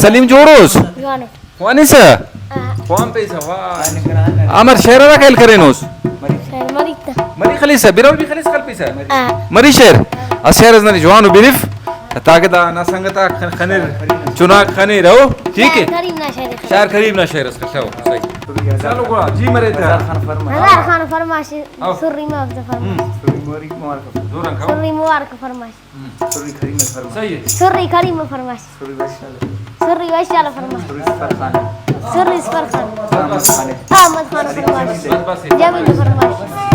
Salim जोड़ोस Gano. कोनिसा कौन पैसा वाह अमर शेरा खेल करेनोस Saya marita. मरी खलीसा बिरल भी खलीस कल पैसा Ah. मरी शेर अशेर नरी जवान बिरिफ ताकि दा ना संगता खनीर चुना खनीर हो ठीक है Karim na saya. शहर करीब ना शहर उसका क्या हो सही चलो गोला जी मरे थे Hazar Khan farmasi. Surri ma afza farmasi. दूर खाओ Surri mubarak farmasi. सही है Surri Karim farmasi. Surri Vaishala farmasi. Surri Isfar Khan. Ahmad Khan farmasi. बस बस Jamil farmasi.